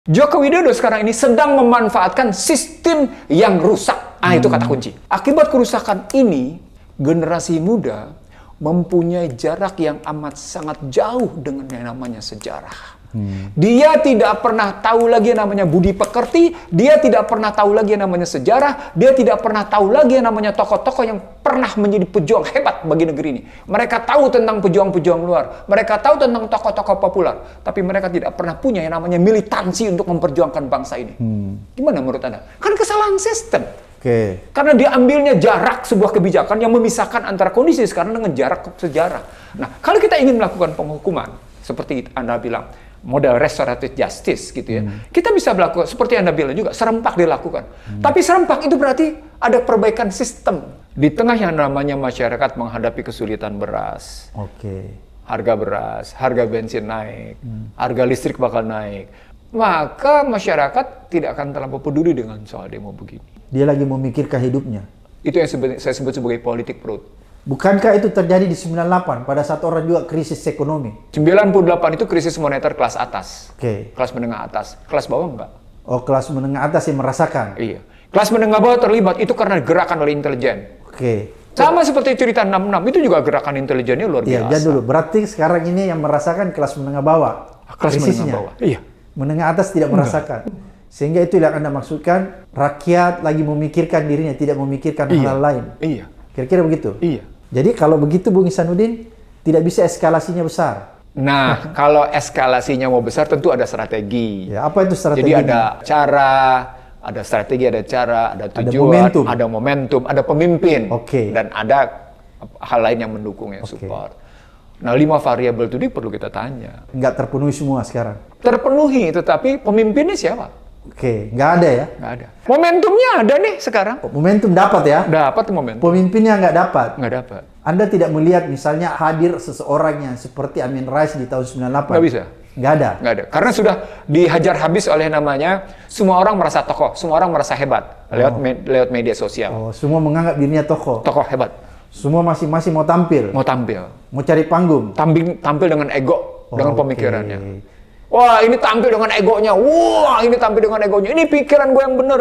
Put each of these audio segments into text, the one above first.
Joko Widodo sekarang ini sedang memanfaatkan sistem yang rusak. Itu kata kunci. Akibat kerusakan ini, generasi muda mempunyai jarak yang amat sangat jauh dengan yang namanya sejarah. Dia tidak pernah tahu lagi yang namanya budi pekerti, dia tidak pernah tahu lagi yang namanya sejarah, dia tidak pernah tahu lagi yang namanya tokoh-tokoh yang pernah menjadi pejuang hebat bagi negeri ini. Mereka tahu tentang pejuang-pejuang luar, mereka tahu tentang tokoh-tokoh populer, tapi mereka tidak pernah punya yang namanya militansi untuk memperjuangkan bangsa ini. Gimana menurut Anda? Kan kesalahan sistem. Karena diambilnya jarak sebuah kebijakan yang memisahkan antara kondisi sekarang dengan jarak sejarah. Nah, kalau kita ingin melakukan penghukuman, seperti Anda bilang, model restoratif justice gitu ya. Kita bisa melakukan seperti Anda bilang juga, serempak dilakukan. Tapi serempak itu berarti ada perbaikan sistem. Di tengah yang namanya masyarakat menghadapi kesulitan beras. Harga beras, harga bensin naik, harga listrik bakal naik. Maka masyarakat tidak akan terlalu peduli dengan soal demo begini. Dia lagi memikirkan hidupnya. Itu yang saya sebut sebagai politik perut. Bukankah itu terjadi di 98 pada saat orang juga krisis ekonomi? 98 itu krisis moneter kelas atas. Kelas menengah atas. Kelas bawah enggak. Oh, kelas menengah atas yang merasakan. Iya. Kelas menengah bawah terlibat itu karena gerakan oleh intelijen. Sama seperti cerita 66 itu juga gerakan intelijennya luar biasa. Iya, dulu. Berarti sekarang ini yang merasakan kelas menengah bawah. Kelas menengah bawah. Iya. Menengah atas tidak merasakan. Sehingga itu yang Anda maksudkan, rakyat lagi memikirkan dirinya, tidak memikirkan hal lain. Iya. Kira-kira begitu? Iya. Jadi kalau begitu Bung Ihsanuddin, tidak bisa eskalasinya besar. Nah, kalau eskalasinya mau besar tentu ada strategi. Ya, apa itu strategi? Jadi ada cara, ada strategi, ada cara, ada tujuan, ada momentum, ada pemimpin. Dan ada hal lain yang mendukung, yang support. Nah, 5 variabel itu perlu kita tanya. Nggak terpenuhi semua sekarang? Terpenuhi, tetapi pemimpinnya siapa? Nggak ada ya? Nggak ada. Momentumnya ada nih sekarang. Momentum dapat ya? Dapat momentum. Pemimpinnya nggak dapat? Nggak dapat. Anda tidak melihat misalnya hadir seseorang yang seperti Amin Rais di tahun 98? Nggak bisa. Nggak ada? Nggak ada. Karena sudah dihajar habis oleh namanya, semua orang merasa tokoh, semua orang merasa hebat lewat media sosial. Semua menganggap dirinya tokoh? Tokoh hebat. Semua masing-masing mau tampil? Mau tampil. Mau cari panggung? Tampil dengan ego, dengan pemikirannya. Wah, ini tampil dengan egonya. Wah, ini tampil dengan egonya. Ini pikiran gue yang benar.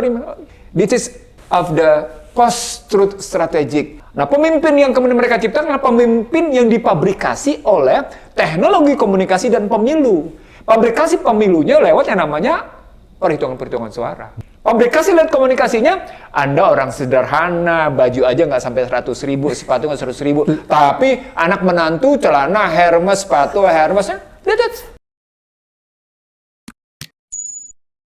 This is of the post-truth strategic. Nah, pemimpin yang kemudian mereka ciptakan adalah pemimpin yang dipabrikasi oleh teknologi komunikasi dan pemilu. Pabrikasi pemilunya lewat yang namanya perhitungan-perhitungan suara. Pabrikasi lewat komunikasinya, Anda orang sederhana, baju aja nggak sampai 100.000, sepatu nggak 100.000. Tapi anak menantu, celana Hermes, sepatu Hermes,